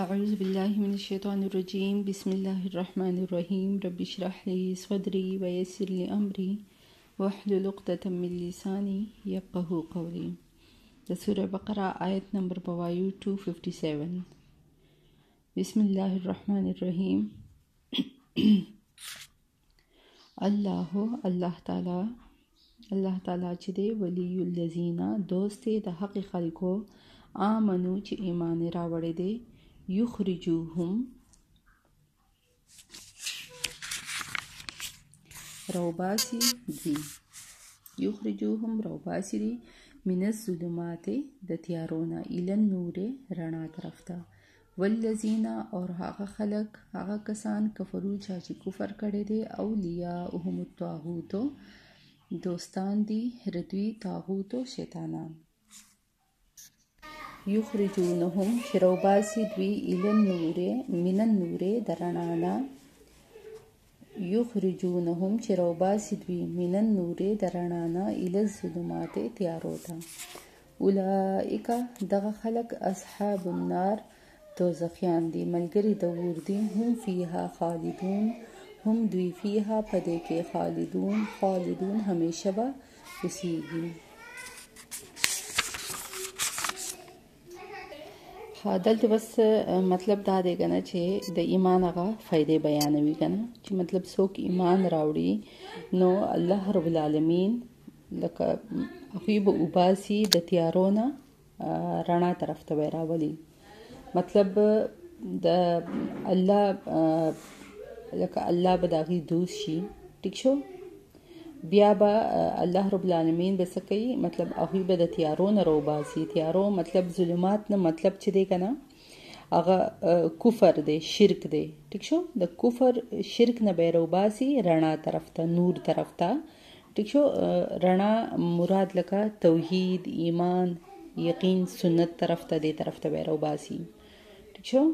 أعوذ بالله من الشيطان الرجيم. بسم الله الرحمن الرحيم. رب اشرح لي صدري ويسر لي أمري واحلل عقدة من لساني يفقهوا قولي. د سورة بقرة آیت نمبر بوایو 257. بسم الله الرحمن الرحيم. الله تعالی چې دی ولی الذین دوست د حق خلکو آمنو چې ایمان راوړی دی یخرجوهم روباسی دی من الظلمات د تیارونا الی النور رڼا طرف ته والذین اور هغه کسان کفرو چې کفر کړی دی اولیاءهم الطاغوت دوستان دی ردوی طاغوت و شیطانان یخرجونهم شروباسی دوی الی النور من النور درنانا یخرجونهم شروباسی دوی من النور درنانا الی الظلمات تیاروتا اولئک دغه خلق اصحاب النار دوزخیان دی ملګری د اور دی هم فیها خالدون هم دوی فیها پدې کې خالدون همیشه به اوسیږي. دلته بس مطلب دا دی کنه چې د ایمان هغه فائدې بیانوي کنه چې مطلب څوک ایمان راوړي نو الله رب العالمین لکه هغوی به وباسي د تیارو نه رڼا طرف ته به راولي. مطلب د الله لکه الله به د هغوی دوست شي. ټیک شو. بیا به الله رب العالمین به څه کوي مطلب هغوی به د تیارو نه راوباسي. تیارو مطلب ظلمات نه مطلب چې دی که نه هغه کفر دی شرک دی. ټیک شو. د کفر شرک نه به یې راوباسي رڼا طرف ته نور طرف ته. ټیک شو. رڼا مراد لکه توحید ایمان یقین سنت طرف ته دې طرف ته به یې راوباسي. ټیک شو.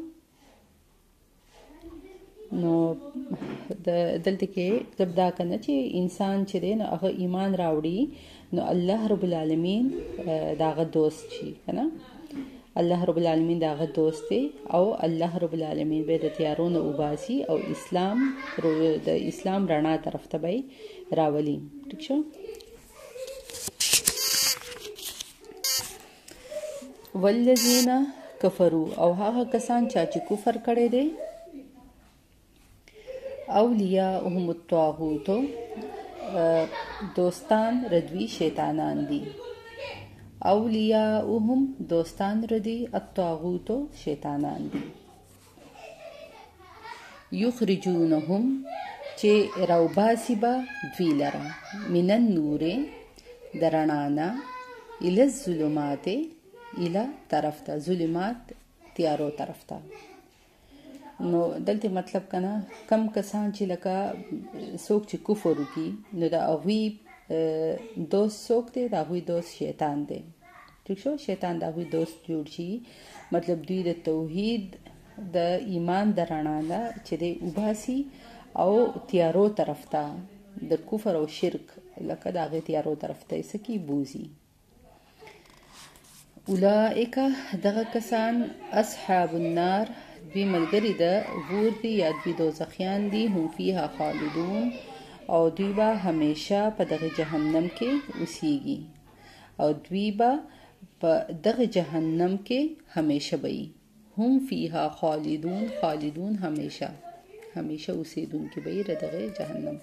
نو دلته کې مطلب دا کنه چې انسان چې دی نو هغه ایمان راوړي نو الله رب العالمین د هغه دوست شي کنه. الله رب العالمین د هغه دوست دی او الله رب العالمین به د تیارو نه وباسي او د اسلام رڼا طرف ته به راولي. ټیک شو. والذین کفروا او هغه کسان چې کفر کړی دی اولیاءهم الطاغوت دوستان ردوی شیطانان دی. اولیاءهم دوستان ردی الطاغوت شیطانان دی. یخرجونهم چې راوباسي به دوی لره من النور درنانا الی الظلمات الی طرف ته ظلمات تیارو طرف ته. نو دلته مطلب کنه کم کسان چې لکه څوک چې کفر وکړي نو د هغوی دوست څوک دی د هغوی دوست شیطان دی. ټیک شو. شیطان د هغوی دوست جوړ شي. مطلب دوی د توحید د ایمان د رڼا نه چې دی وباسي او تیارو طرف ته د کفر او شرک لکه د هغې تیارو طرف ته یې څه کي بوځي. اولئک دغه کسان اصحاب النار دوی ملګري د اور دي یا دوی دوزخیان دي هم فیها خالدون او دوی به همیشه په دغه جهنم کې اوسیږي او دوی به په دغه جهنم کې همیشه به وي. هم فیها خالدون همیشه اوسیدونکي به وي د دغه جهنم.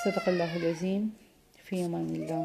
صدق الله العظیم. فی امان الله.